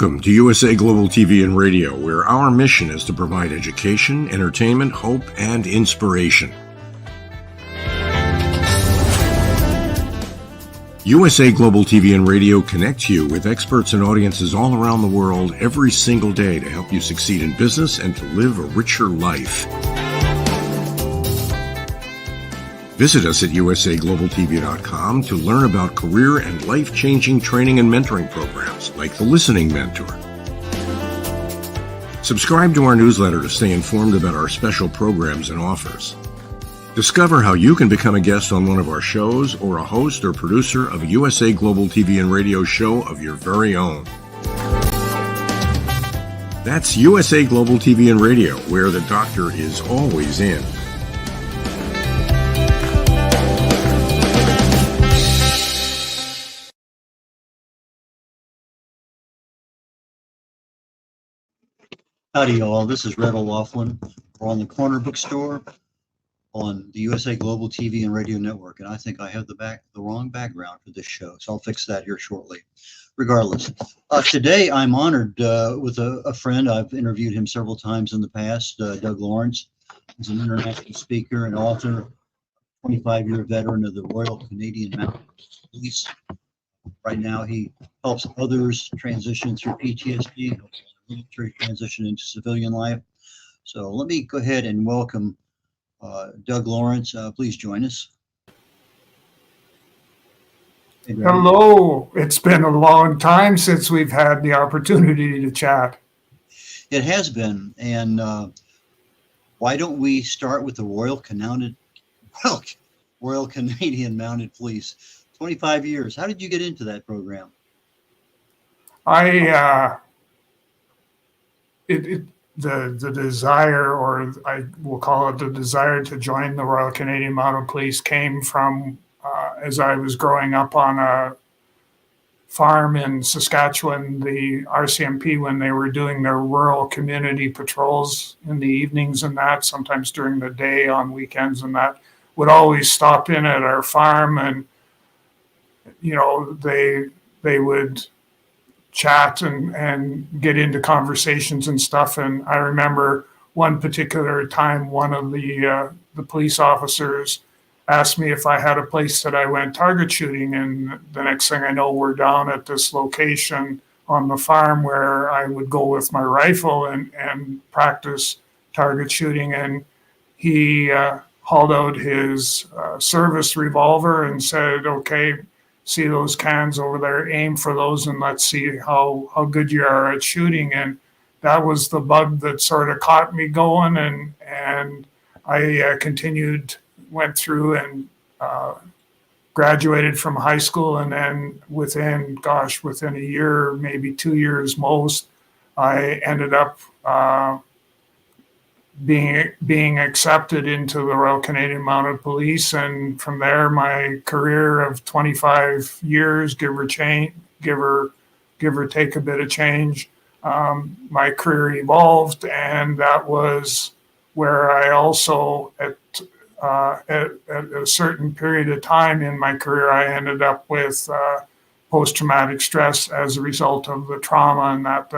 Welcome to USA Global TV and Radio, where our mission is to provide education, entertainment, hope, and inspiration. USA Global TV and Radio connects you with experts and audiences all around the world every single day to help you succeed in business and to live a richer life. Visit us at usaglobaltv.com to learn about career and life-changing training and mentoring programs like the Listening Mentor. Subscribe to our newsletter to stay informed about our special programs and offers. Discover how you can become a guest on one of our shows or a host or producer of a USA Global TV and Radio show of your very own. That's USA Global TV and Radio, where the doctor is always in. Howdy, y'all. This is Red O'Loughlin. We're on the Corner Bookstore on the USA Global TV and Radio Network, and I think I have the wrong background for this show, so I'll fix that here shortly. Regardless, today I'm honored with a friend. I've interviewed him several times in the past, Doug Lawrence. He's an international speaker and author, 25-year veteran of the Royal Canadian Mounted Police. Right now, he helps others transition through PTSD, military transition into civilian life. So let me go ahead and welcome Doug Lawrence. Please join us. Hey, hello. It's been a long time since we've had the opportunity to chat. It has been. And why don't we start with the Royal Canadian Mounted Police? 25 years. How did you get into that program? The desire, or I will call it the desire, to join the Royal Canadian Mounted Police came from as I was growing up on a farm in Saskatchewan. The RCMP, when they were doing their rural community patrols in the evenings and that, sometimes during the day on weekends and that, would always stop in at our farm, and you know, they would chat and get into conversations and stuff. And I remember one particular time, one of the police officers asked me if I had a place that I went target shooting. And the next thing I know, we're down at this location on the farm where I would go with my rifle and practice target shooting. And he hauled out his service revolver and said, "Okay, see those cans over there, aim for those, and let's see how good you are at shooting." And that was the bug that sort of caught me going, and I continued, went through and graduated from high school, and then within a year, maybe 2 years most, I ended up being accepted into the Royal Canadian Mounted Police. And from there, my career of 25 years, give or take a bit of change, my career evolved, and that was where I also, at a certain period of time in my career, I ended up with post-traumatic stress as a result of the trauma and that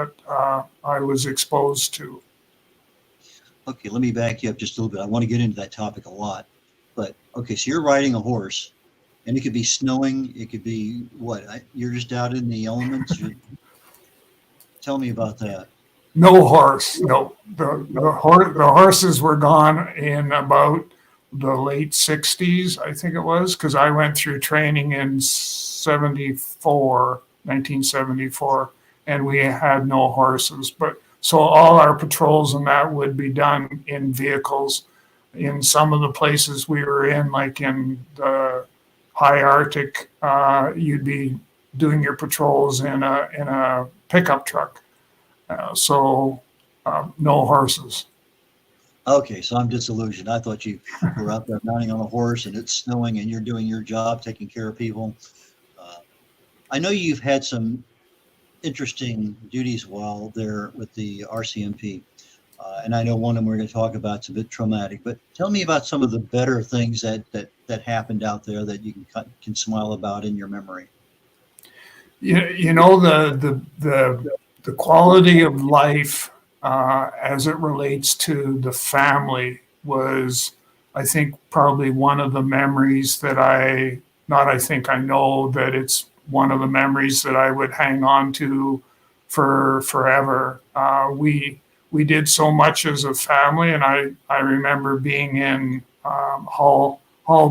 I was exposed to. Okay, let me back you up just a little bit. I want to get into that topic a lot. But, okay, so you're riding a horse, and it could be snowing. It could be what? You're just out in the elements? Tell me about that. No horse. No. The horses were gone in about the late 60s, I think it was, because I went through training in 1974, and we had no horses. But so all our patrols and that would be done in vehicles. In some of the places we were in, like in the high Arctic, you'd be doing your patrols in a pickup truck. No horses. Okay, so I'm disillusioned. I thought you were out there mounting on a horse and it's snowing and you're doing your job, taking care of people. I know you've had some interesting duties while there with the RCMP. And I know one of them we're going to talk about is a bit traumatic, but tell me about some of the better things that happened out there that you can smile about in your memory. You know, the the quality of life as it relates to the family was, I think, probably one of the memories that I know that it's one of the memories that I would hang on to for forever. We did so much as a family, and I remember being in Hall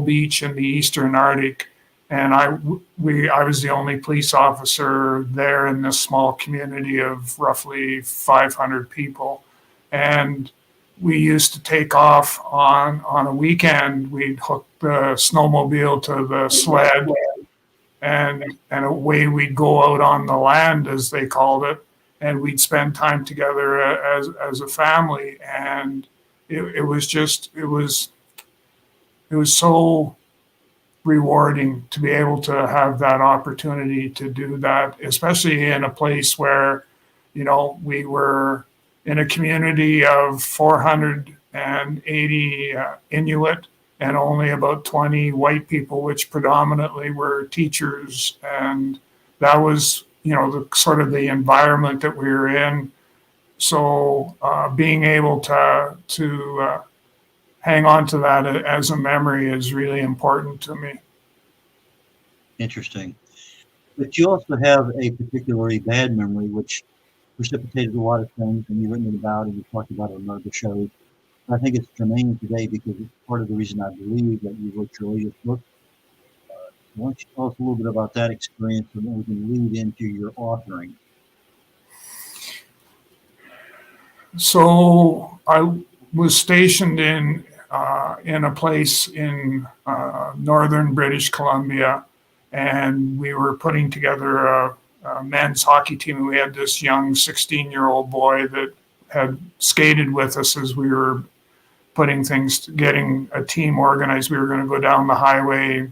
Beach in the Eastern Arctic, and I was the only police officer there in this small community of roughly 500 people, and we used to take off on a weekend. We'd hook the snowmobile to the sled, and away we'd go out on the land, as they called it, and we'd spend time together as a family. And it was so rewarding to be able to have that opportunity to do that, especially in a place where, we were in a community of 480 Inuit and only about 20 white people, which predominantly were teachers. And that was, the sort of the environment that we were in. So being able to hang on to that as a memory is really important to me. Interesting. But you also have a particularly bad memory, which precipitated a lot of things, and you've written about and you talked about it on other shows. I think it's germane today because it's part of the reason I believe that you wrote your latest book. Why don't you tell us a little bit about that experience, and then we can lead into your authoring. So I was stationed in a place in northern British Columbia, and we were putting together a men's hockey team. We had this young 16-year-old boy that had skated with us as we were getting a team organized. We were going to go down the highway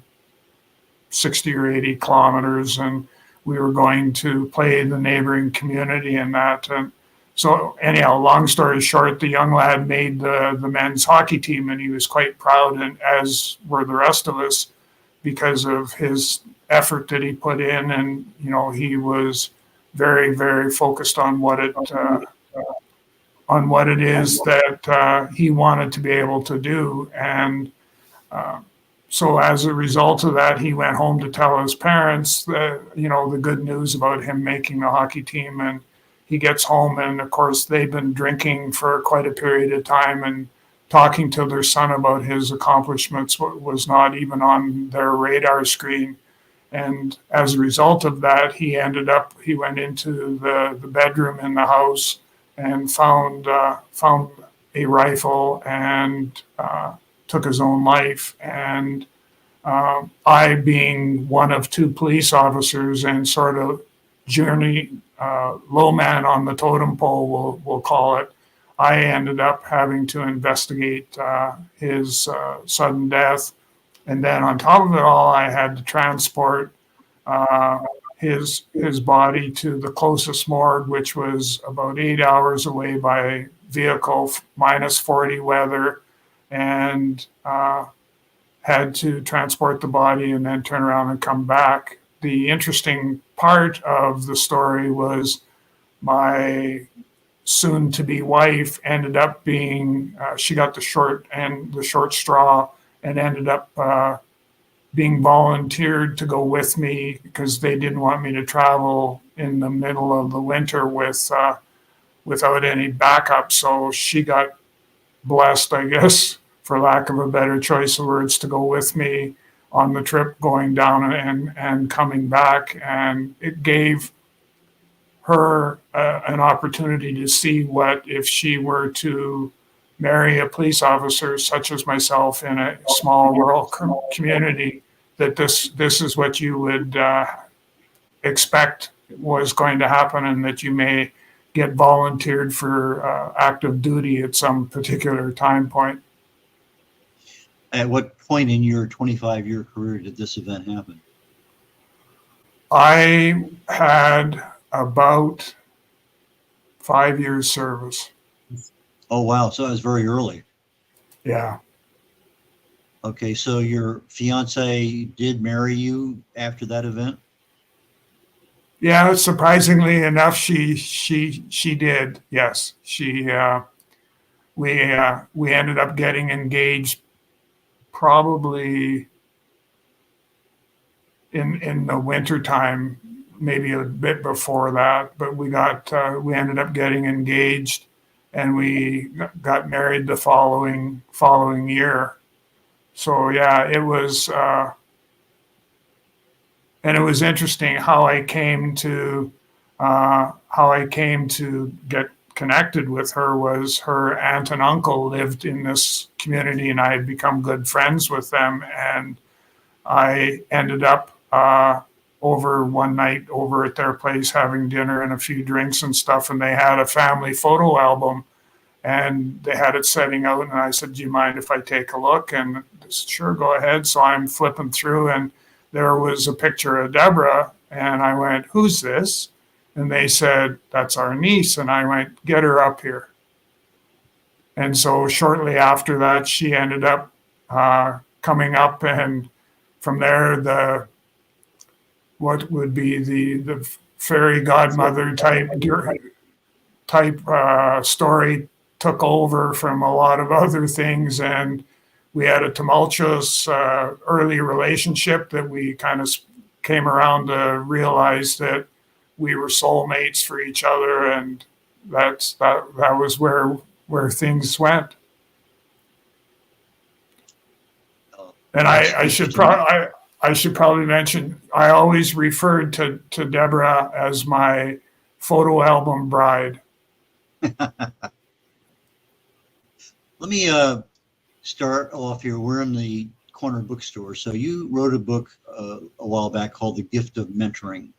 60 or 80 kilometers, and we were going to play the neighboring community and that. And so anyhow, long story short, the young lad made the men's hockey team, and he was quite proud, and as were the rest of us, because of his effort that he put in. And, he was very, very focused on what it is that he wanted to be able to do. And so as a result of that, he went home to tell his parents that, the good news about him making the hockey team. And he gets home, and of course they've been drinking for quite a period of time, and talking to their son about his accomplishments was not even on their radar screen. And as a result of that, he went into the bedroom in the house and found a rifle and took his own life. And I, being one of two police officers and sort of low man on the totem pole, we'll call it, I ended up having to investigate his sudden death. And then on top of it all, I had to transport his body to the closest morgue, which was about 8 hours away by vehicle, minus 40 weather, and had to transport the body and then turn around and come back. The interesting part of the story was my soon-to-be wife ended up being, she got the short straw, and ended up being volunteered to go with me because they didn't want me to travel in the middle of the winter without any backup. So she got blessed, I guess, for lack of a better choice of words, to go with me on the trip going down and coming back. And it gave her an opportunity to see what if she were to marry a police officer such as myself in a small rural community, that this is what you would expect was going to happen, and that you may get volunteered for active duty at some particular time point. At what point in your 25-year career did this event happen? I had about 5 years service. Oh, wow. So that was very early. Yeah. Okay. So your fiance did marry you after that event? Yeah, surprisingly enough, she did. Yes, we ended up getting engaged probably in the winter time, maybe a bit before that. But we ended up getting engaged, and we got married the following year. So yeah, it was. And it was interesting how I came to get connected with her. Was her aunt and uncle lived in this community, and I had become good friends with them, and I ended up over one night over at their place having dinner and a few drinks and stuff, and they had a family photo album, and they had it setting out, and I said, "Do you mind if I take a look?" And they said, "Sure, go ahead." So I'm flipping through, and there was a picture of Deborah, and I went, "Who's this?" And they said, "That's our niece." And I went, "Get her up here." And so shortly after that, she ended up coming up, and from there, what would be the fairy godmother type story took over from a lot of other things, and we had a tumultuous early relationship that we kind of came around to realize that we were soulmates for each other, and that was where things went. And I should probably mention, I always referred to Deborah as my photo album bride. Let me start off here. We're in the corner bookstore. So you wrote a book a while back called The Gift of Mentoring,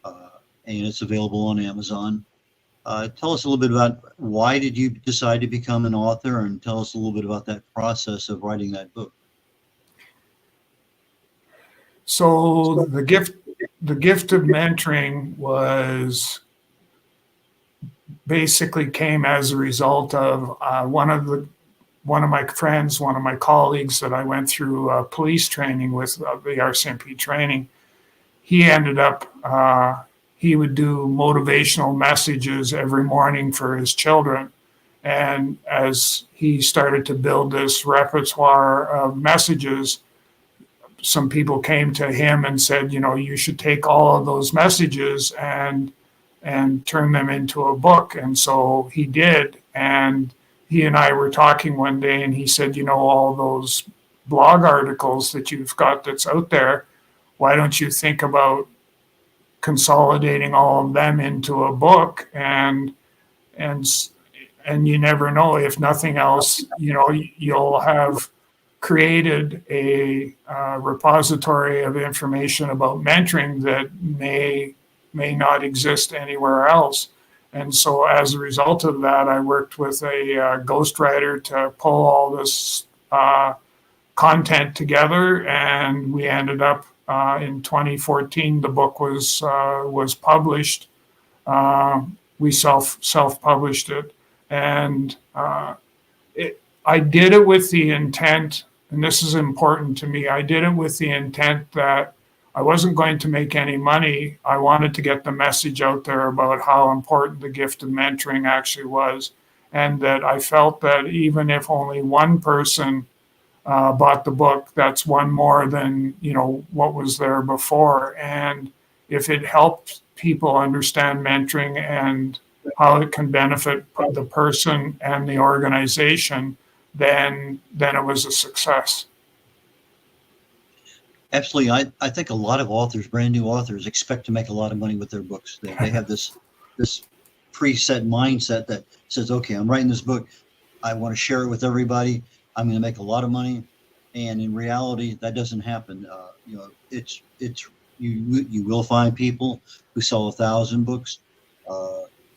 and it's available on Amazon. Tell us a little bit about why did you decide to become an author, and tell us a little bit about that process of writing that book. So the gift of mentoring was basically came as a result of one of my friends, one of my colleagues that I went through police training with, the RCMP training. He ended up he would do motivational messages every morning for his children, and as he started to build this repertoire of messages, some people came to him and said, you should take all of those messages and turn them into a book. And so he did. And he and I were talking one day, and he said, all those blog articles that you've got that's out there, why don't you think about consolidating all of them into a book? And you never know, if nothing else, you'll have created a repository of information about mentoring that may not exist anywhere else. And so as a result of that, I worked with a ghostwriter to pull all this content together, and we ended up in 2014, the book was published. We self-published it, and I did it with the intent, and this is important to me, I did it with the intent that I wasn't going to make any money. I wanted to get the message out there about how important the gift of mentoring actually was, and that I felt that even if only one person bought the book, that's one more than what was there before. And if it helped people understand mentoring and how it can benefit the person and the organization, then it was a success. Absolutely. I think a lot of authors, brand new authors, expect to make a lot of money with their books. They have this preset mindset that says, okay, I'm writing this book, I want to share it with everybody, I'm going to make a lot of money. And in reality, that doesn't happen. You will find people who sell 1,000 books,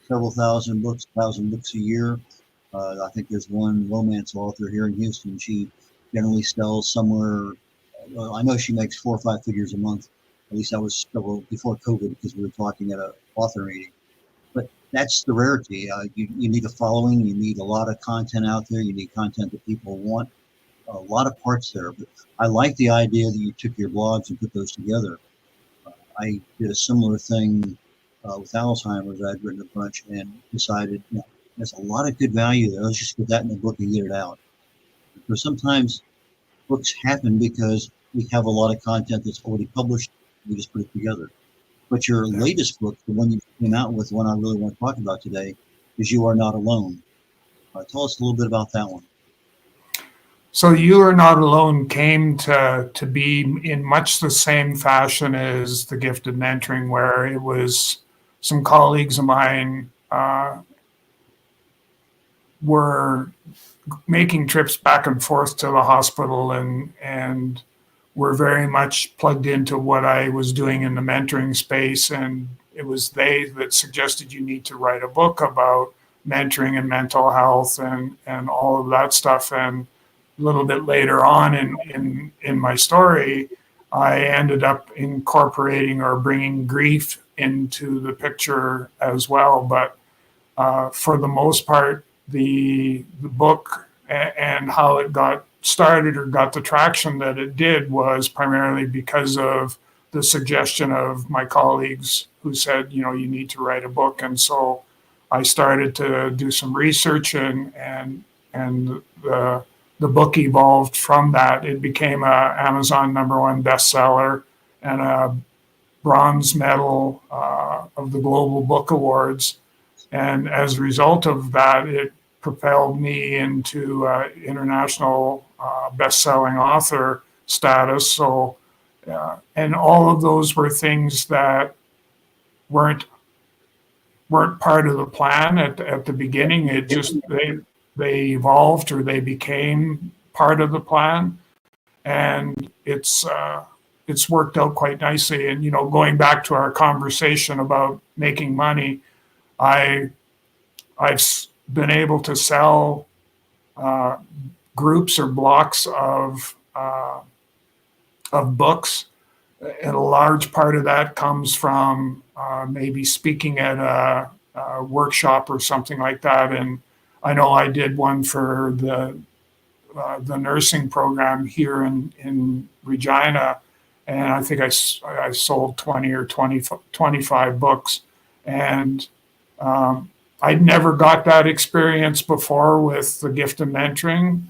several thousand books, 1,000 books a year. I think there's one romance author here in Houston. She generally sells somewhere, well, I know she makes 4 or 5 figures a month. At least that was still before COVID, because we were talking at an author meeting. But that's the rarity. You need a following. You need a lot of content out there. You need content that people want. A lot of parts there. But I like the idea that you took your blogs and put those together. I did a similar thing with Alzheimer's. I'd written a bunch and decided, there's a lot of good value there. Let's just put that in the book and get it out. Because sometimes books happen because we have a lot of content that's already published. We just put it together. But your latest book, the one you came out with, the one I really want to talk about today, is You Are Not Alone. Tell us a little bit about that one. So You Are Not Alone came to be in much the same fashion as The Gift of Mentoring, where it was some colleagues of mine were making trips back and forth to the hospital and were very much plugged into what I was doing in the mentoring space. And it was they that suggested you need to write a book about mentoring and mental health and all of that stuff. And a little bit later on in my story, I ended up incorporating or bringing grief into the picture as well. But for the most part, the book and how it got started or got the traction that it did was primarily because of the suggestion of my colleagues who said, you need to write a book. And so I started to do some research and the book evolved from that. It became a Amazon #1 bestseller and a bronze medal of the Global Book Awards. And as a result of that, it propelled me into international best-selling author status. So, and all of those were things that weren't part of the plan at the beginning. It just they evolved or they became part of the plan, and it's worked out quite nicely. And going back to our conversation about making money, I've been able to sell groups or blocks of books, and a large part of that comes from maybe speaking at a workshop or something like that. And I know I did one for the nursing program here in Regina, and I think I sold 20 or 25 books, and I'd never got that experience before with the Gift of Mentoring,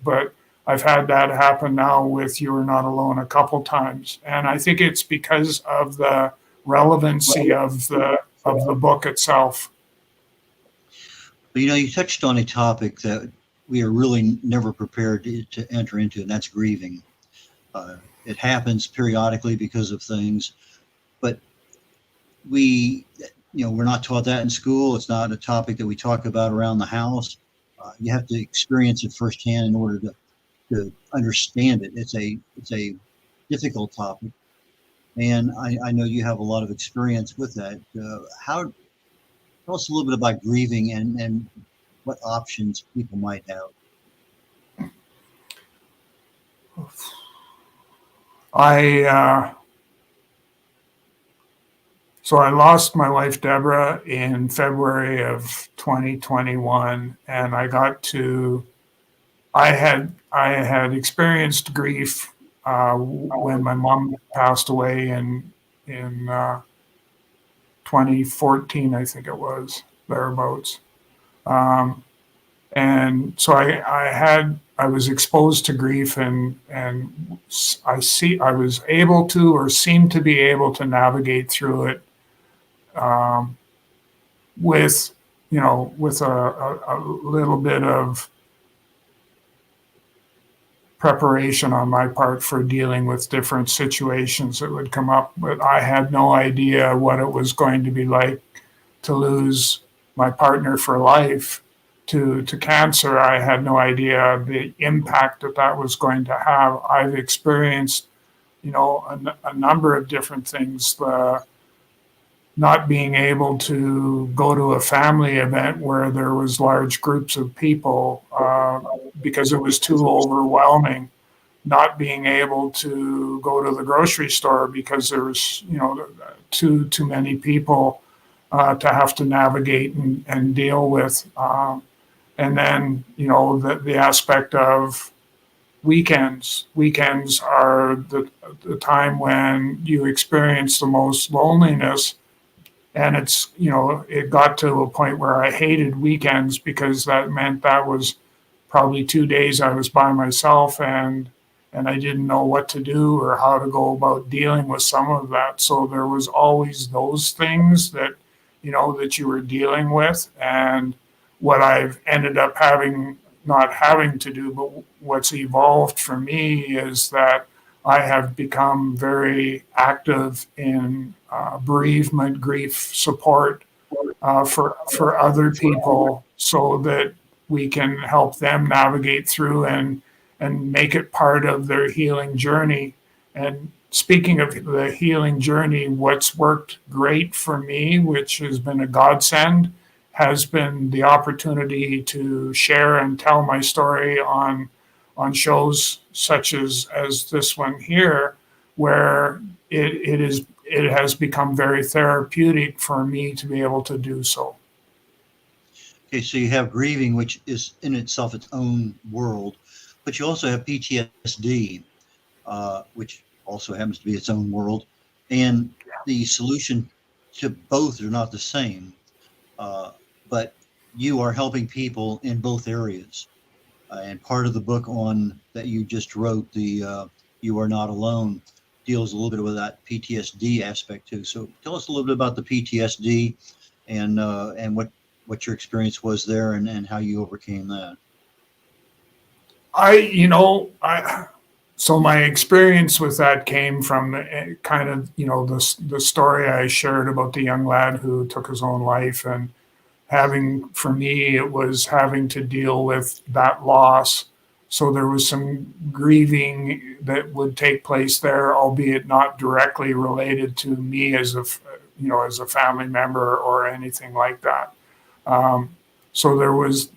but I've had that happen now with You Are Not Alone a couple times, and I think it's because of the relevancy of the book itself. But you touched on a topic that we are really never prepared to enter into, and that's grieving. It happens periodically because of things, but we're not taught that in school. It's not a topic that we talk about around the house. You have to experience it firsthand in order to understand it. It's a difficult topic, and I know you have a lot of experience with that. Tell us a little bit about grieving and what options people might have. So I lost my wife, Deborah, in February of 2021, and I had experienced grief when my mom passed away in 2014, I think it was, thereabouts. And so I was exposed to grief, and I was able to, or seemed to be able to, navigate through it with a little bit of preparation on my part for dealing with different situations that would come up. But I had no idea what it was going to be like to lose my partner for life to cancer. I had no idea the impact that was going to have. I've experienced, a number of different things. Not being able to go to a family event where there was large groups of people because it was too overwhelming. Not being able to go to the grocery store because there was, too many people to have to navigate and deal with. And then, the aspect of weekends. Weekends are the time when you experience the most loneliness. And it got to a point where I hated weekends because that meant that was probably 2 days I was by myself, and I didn't know what to do or how to go about dealing with some of that. So there was always those things that you were dealing with. And what I've ended up not having to do, but what's evolved for me is that I have become very active in bereavement, grief support for other people, so that we can help them navigate through and make it part of their healing journey. And speaking of the healing journey, what's worked great for me, which has been a godsend, has been the opportunity to share and tell my story on shows such as this one here, where it has become very therapeutic for me to be able to do so. Okay, so you have grieving, which is in itself its own world, but you also have PTSD, which also happens to be its own world, and the solution to both are not the same, but you are helping people in both areas. And part of the book on that you just wrote, the You Are Not Alone, deals a little bit with that PTSD aspect too. So tell us a little bit about the PTSD and what your experience was there, and how you overcame that. So my experience with that came from kind of, the story I shared about the young lad who took his own life, and for me, it was having to deal with that loss. So there was some grieving that would take place there, albeit not directly related to me as a family member or anything like that. So there was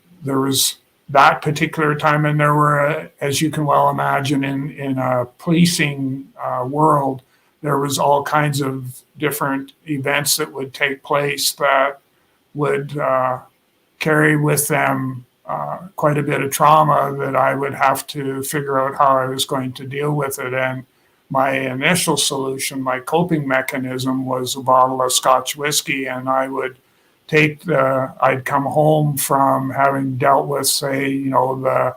that particular time, and there were, as you can well imagine, in a policing world, there was all kinds of different events that would take place that would carry with them quite a bit of trauma that I would have to figure out how I was going to deal with it. And my initial solution, my coping mechanism, was a bottle of Scotch whiskey, and I would I'd come home from having dealt with, say, the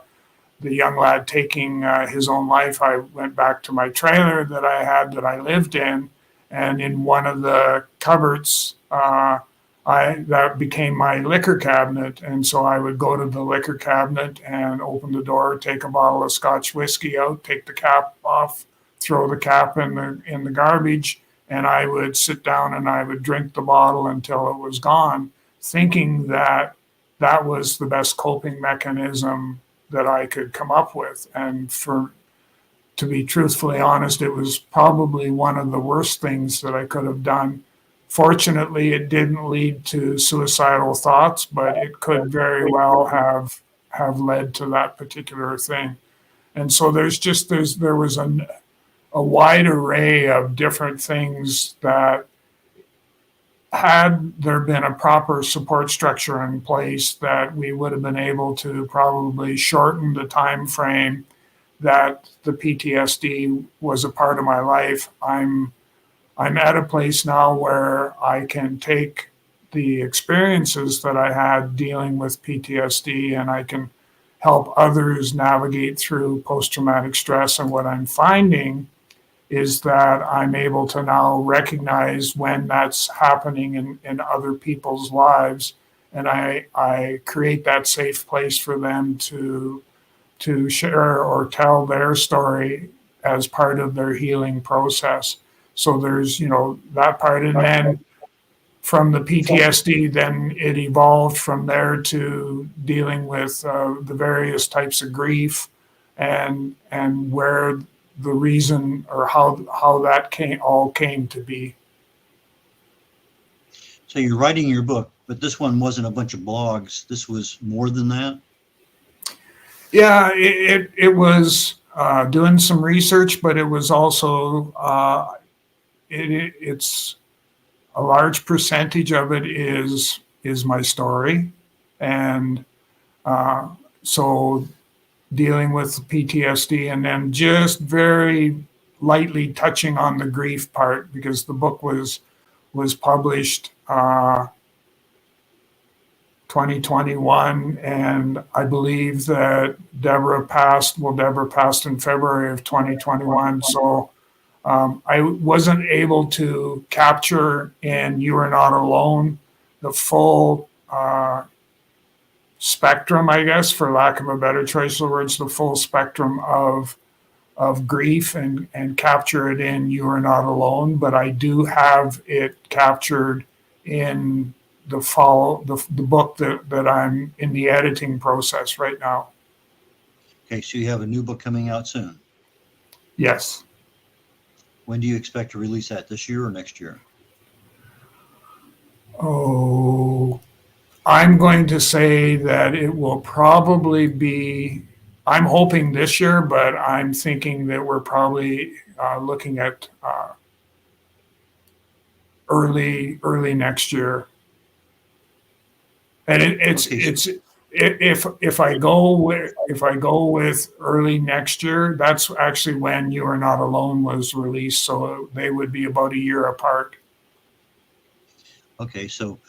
young lad taking his own life. I went back to my trailer that I lived in, and in one of the cupboards, that became my liquor cabinet. And so I would go to the liquor cabinet and open the door, take a bottle of Scotch whiskey out, take the cap off, throw the cap in the garbage, and I would sit down and I would drink the bottle until it was gone, thinking that that was the best coping mechanism that I could come up with. And to be truthfully honest, it was probably one of the worst things that I could have done. Fortunately, it didn't lead to suicidal thoughts, but it could very well have led to that particular thing. And so there was a wide array of different things that, had there been a proper support structure in place, that we would have been able to probably shorten the time frame that the PTSD was a part of my life. I'm at a place now where I can take the experiences that I had dealing with PTSD, and I can help others navigate through post-traumatic stress. And what I'm finding is that I'm able to now recognize when that's happening in other people's lives, and I create that safe place for them to share or tell their story as part of their healing process. So there's, that part. And then from the PTSD, then it evolved from there to dealing with the various types of grief, and where the reason or how that all came to be. So you're writing your book, but this one wasn't a bunch of blogs. This was more than that. Yeah, it was doing some research, but it was also it's a large percentage of it is my story, and so dealing with PTSD, and then just very lightly touching on the grief part, because the book was published 2021, and I believe that Deborah passed in February of 2021. So I wasn't able to capture in You Are Not Alone the full spectrum, I guess, for lack of a better choice of words, the full spectrum of grief, and capture it in You Are Not Alone. But I do have it captured in the book that I'm in the editing process right now. Okay, so you have a new book coming out soon. Yes. When do you expect to release that, this year or next year? Oh, I'm going to say that it will probably be, I'm hoping this year, but I'm thinking that we're probably looking at early next year. And if I go with early next year, that's actually when You Are Not Alone was released, so they would be about a year apart. Okay, so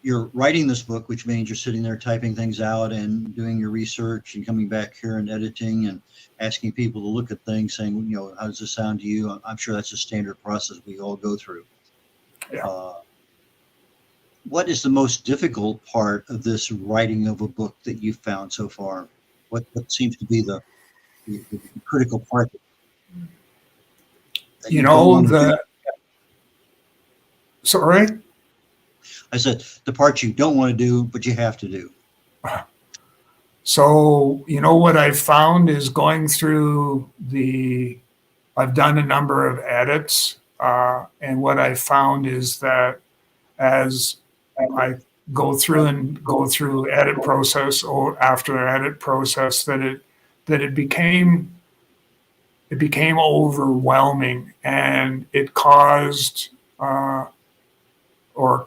you're writing this book, which means you're sitting there typing things out and doing your research and coming back here and editing and asking people to look at things, saying, you know, how does this sound to you? I'm sure that's a standard process we all go through. Yeah. What is the most difficult part of this writing of a book that you've found so far? What seems to be the critical part? You know, sorry? I said the part you don't want to do, but you have to do. So, you know, what I've found is going through I've done a number of edits, and what I found is that as I go through edit process, or after edit process, that it became overwhelming, and it caused or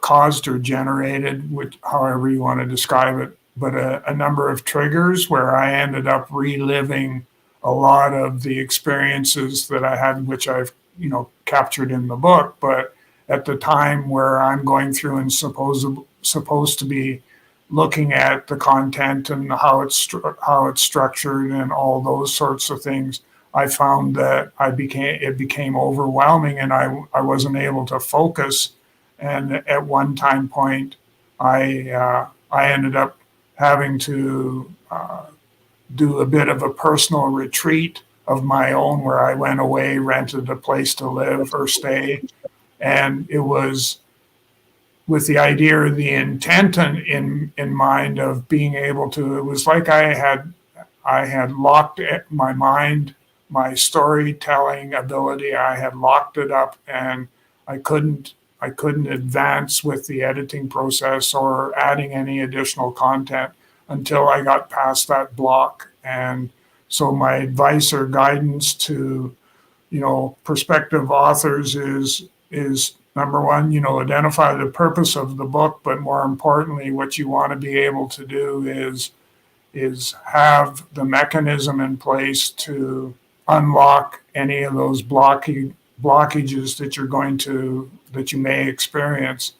generated, which however you want to describe it, but a number of triggers where I ended up reliving a lot of the experiences that I had, which I've, you know, captured in the book. But at the time where I'm going through and supposed to be looking at the content and how it's structured and all those sorts of things, I found that it became overwhelming, and I wasn't able to focus. And at one time point, I ended up having to do a bit of a personal retreat of my own, where I went away, rented a place to live or stay, and it was with the idea, the intent in mind of being able to. It was like I had locked my mind, my storytelling ability. I had locked it up, and I couldn't advance with the editing process or adding any additional content until I got past that block. And so my advice or guidance to, you know, prospective authors is number one, you know, identify the purpose of the book, but more importantly, what you want to be able to do is have the mechanism in place to unlock any of those blockages that you may experience,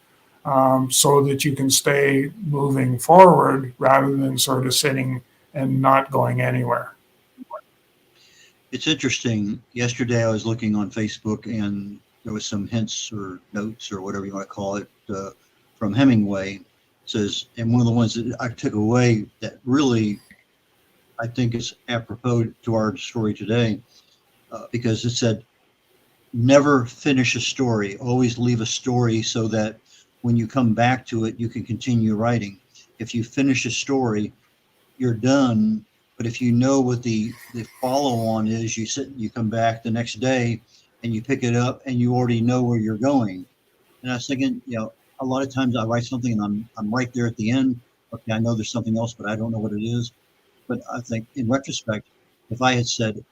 so that you can stay moving forward rather than sort of sitting and not going anywhere. It's interesting. Yesterday I was looking on Facebook, and there was some hints or notes or whatever you want to call it from Hemingway. It says, and one of the ones that I took away that really I think is apropos to our story today, because it said, never finish a story. Always leave a story so that when you come back to it, you can continue writing. If you finish a story, you're done. But if you know what the follow-on is, you come back the next day and you pick it up and you already know where you're going. And I was thinking, you know, a lot of times I write something and I'm right there at the end. Okay, I know there's something else, but I don't know what it is. But I think in retrospect, if I had said,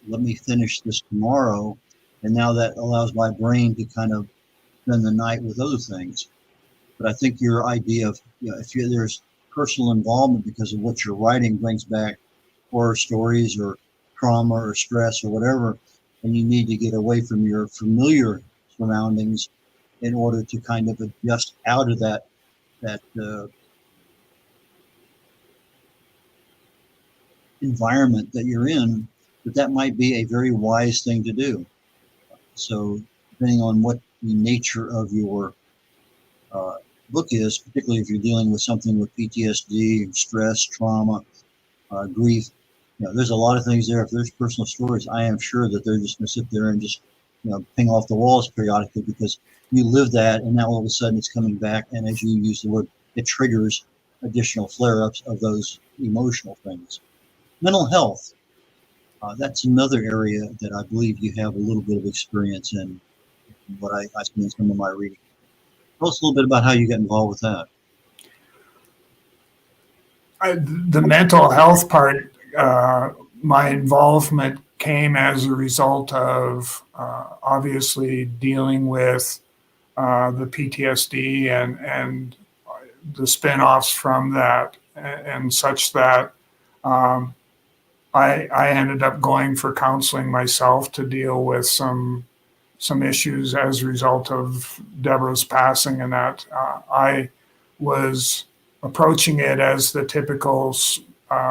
let me finish this tomorrow, and now that allows my brain to kind of spend the night with other things. But I think your idea of, you know, there's personal involvement because of what you're writing brings back horror stories or trauma or stress or whatever, and you need to get away from your familiar surroundings in order to kind of adjust out of that environment that you're in, that might be a very wise thing to do. So depending on what the nature of your book is, particularly if you're dealing with something with PTSD, stress, trauma, grief, there's a lot of things there. If there's personal stories, I am sure that they're just going to sit there and just ping off the walls periodically, because you live that, and now all of a sudden it's coming back, and as you use the word, it triggers additional flare-ups of those emotional things. Mental health, that's another area that I believe you have a little bit of experience in, what I see in some of my reading. Tell us a little bit about how you get involved with that. The mental health part, my involvement came as a result of obviously dealing with the PTSD and the spin-offs from that, and such that I ended up going for counseling myself to deal with some issues as a result of Deborah's passing, and that I was approaching it as the typical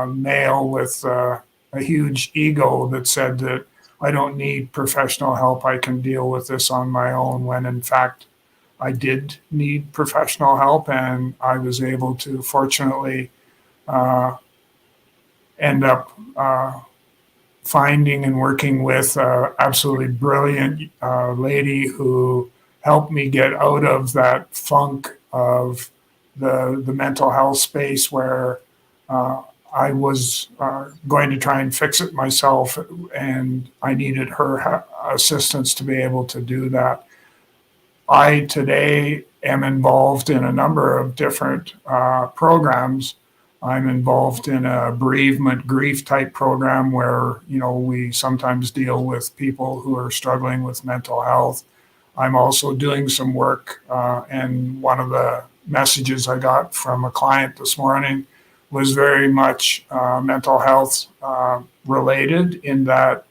male with a huge ego that said that I don't need professional help, I can deal with this on my own, when in fact I did need professional help, and I was able to fortunately end up finding and working with an absolutely brilliant lady who helped me get out of that funk of the mental health space, where I was going to try and fix it myself, and I needed her assistance to be able to do that. I today am involved in a number of different programs. I'm involved in a bereavement grief type program where, we sometimes deal with people who are struggling with mental health. I'm also doing some work, and one of the messages I got from a client this morning was very much mental health related, in that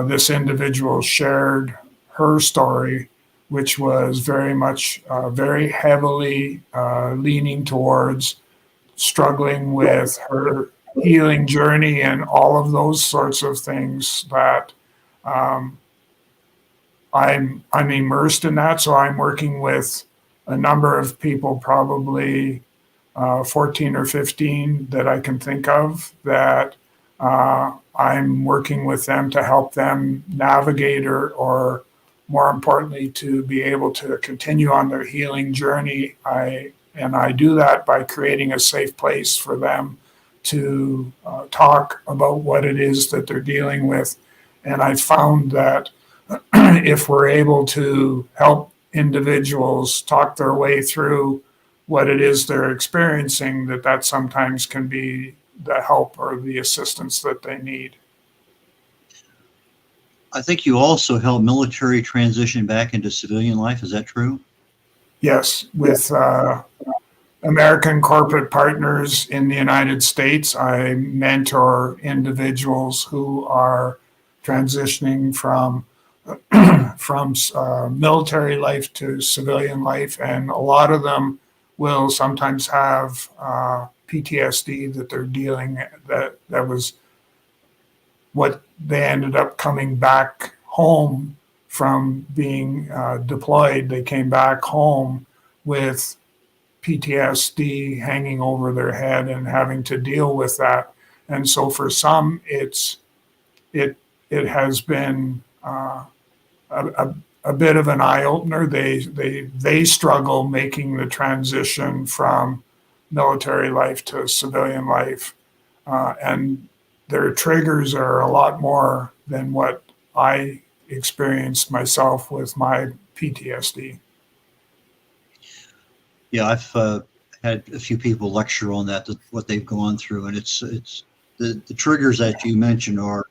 this individual shared her story, which was very much, very heavily leaning towards struggling with her healing journey and all of those sorts of things that I'm immersed in that. So I'm working with a number of people, probably 14 or 15 that I can think of, that I'm working with them to help them navigate, or more importantly, to be able to continue on their healing journey. I do that by creating a safe place for them to talk about what it is that they're dealing with. And I found that if we're able to help individuals talk their way through what it is they're experiencing, that sometimes can be the help or the assistance that they need. I think you also help military transition back into civilian life. Is that true? Yes, with American corporate partners in the United States, I mentor individuals who are transitioning from military life to civilian life, and a lot of them will sometimes have PTSD that they're dealing, that was what they ended up coming back home from being deployed. They came back home with PTSD hanging over their head and having to deal with that. And so for some, it has been a bit of an eye opener. They struggle making the transition from military life to civilian life, and their triggers are a lot more than what I experienced myself with my PTSD. Yeah, I've had a few people lecture on that, what they've gone through, and it's the triggers that you mentioned are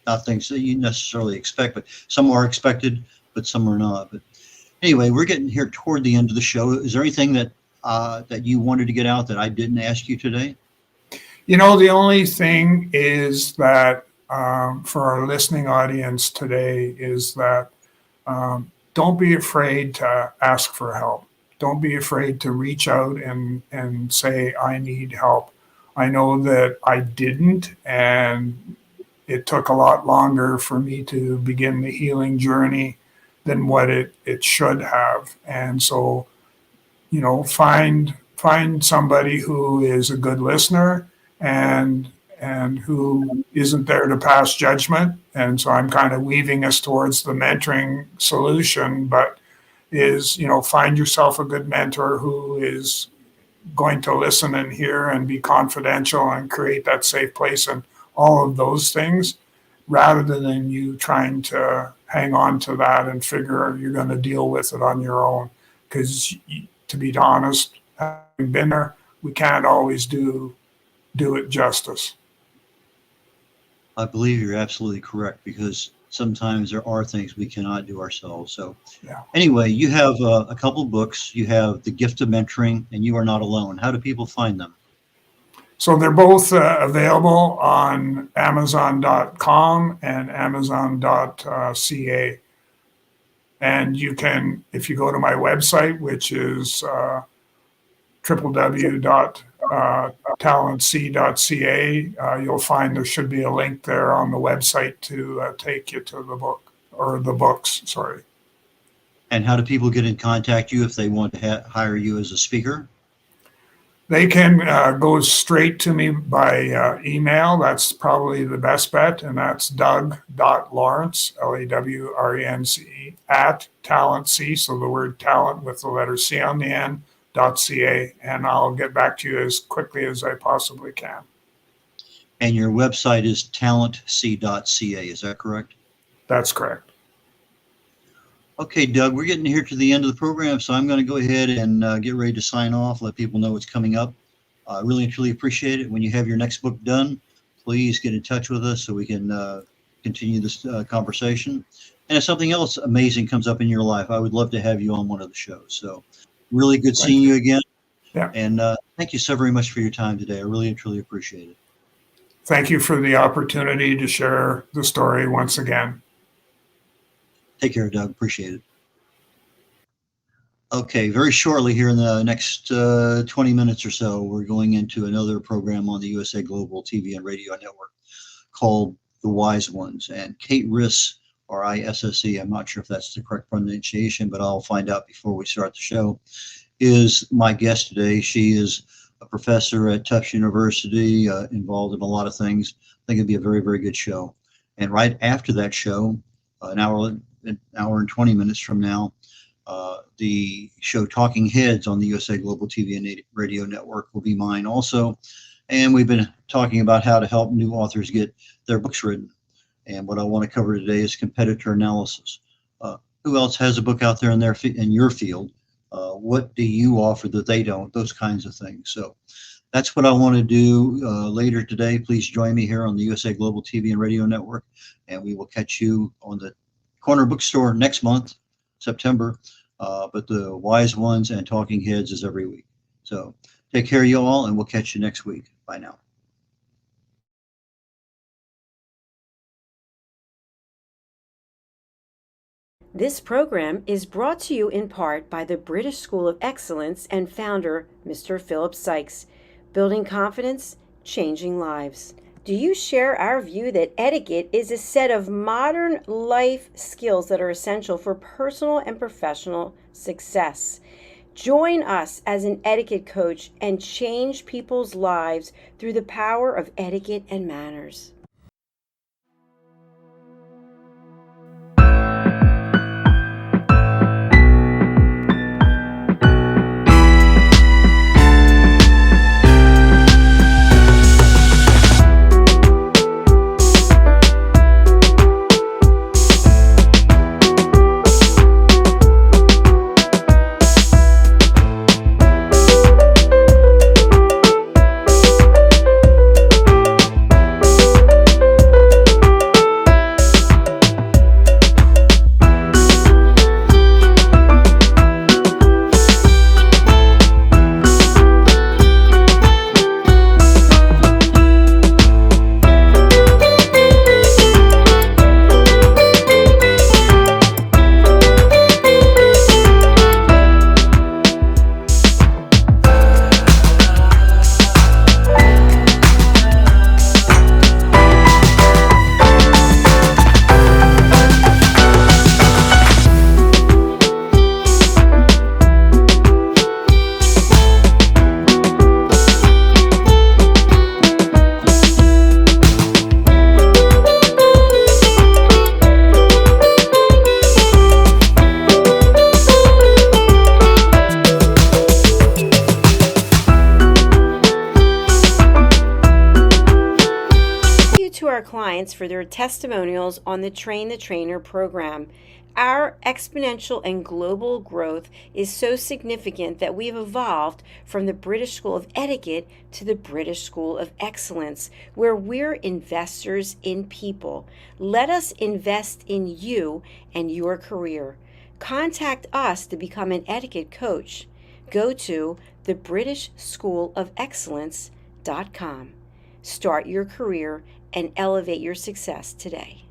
not things that you necessarily expect, but some are expected, but some are not. But anyway, we're getting here toward the end of the show. Is there anything that that you wanted to get out that I didn't ask you today? The only thing is that for our listening audience today is that don't be afraid to ask for help. Don't be afraid to reach out and say, I need help. I know that I didn't, and it took a lot longer for me to begin the healing journey than what it should have. And so, find somebody who is a good listener and who isn't there to pass judgment. And so I'm kind of weaving us towards the mentoring solution, but find yourself a good mentor who is going to listen and hear and be confidential and create that safe place and all of those things, rather than you trying to hang on to that and figure you're going to deal with it on your own. Because to be honest, having been there, we can't always do it justice. I believe you're absolutely correct, because sometimes there are things we cannot do ourselves. So Yeah. anyway, you have a couple books. You have The Gift of Mentoring and You Are Not Alone. How do people find them? So they're both available on Amazon.com and Amazon.ca. And you can, if you go to my website, which is www.talentc.ca, you'll find there should be a link there on the website to take you to the book, or the books, sorry. And how do people get in contact you if they want to hire you as a speaker? They can go straight to me by email. That's probably the best bet. And that's Doug.Lawrence, LAWRENCE, at TalentC. So the word talent with the letter C on the end, .ca. And I'll get back to you as quickly as I possibly can. And your website is talentc.ca. Is that correct? That's correct. Okay, Doug, we're getting here to the end of the program, so I'm going to go ahead and get ready to sign off, let people know what's coming up. I really and truly appreciate it. When you have your next book done, please get in touch with us so we can continue this conversation. And if something else amazing comes up in your life, I would love to have you on one of the shows. So really good seeing you again. Yeah. And thank you so very much for your time today. I really and truly appreciate it. Thank you for the opportunity to share the story once again. Take care, Doug. Appreciate it. Okay, very shortly here in the next 20 minutes or so, we're going into another program on the USA Global TV and Radio Network called The Wise Ones. And Kate Riss, or ISSE, I'm not sure if that's the correct pronunciation, but I'll find out before we start the show, is my guest today. She is a professor at Tufts University, involved in a lot of things. I think it'd be a very, very good show. And right after that show, an hour and 20 minutes from now, the show Talking Heads on the USA Global TV and Radio Network will be mine also. And we've been talking about how to help new authors get their books written. And what I want to cover today is competitor analysis. Who else has a book out there in your field? What do you offer that they don't? Those kinds of things. So that's what I want to do later today. Please join me here on the USA Global TV and Radio Network, and we will catch you on the Corner Bookstore next month, September. But the Wise Ones and Talking Heads is every week. So take care, you all, and we'll catch you next week. Bye now. This program is brought to you in part by the British School of Excellence and founder, Mr. Philip Sykes. Building confidence, changing lives. Do you share our view that etiquette is a set of modern life skills that are essential for personal and professional success? Join us as an etiquette coach and change people's lives through the power of etiquette and manners. you to our clients for their testimonials on the Train the Trainer program. Our exponential and global growth is so significant that we've evolved from the British School of Etiquette to the British School of Excellence, where we're investors in people. Let us invest in you and your career. Contact us to become an etiquette coach. Go to thebritishschoolofexcellence.com. Start your career and elevate your success today.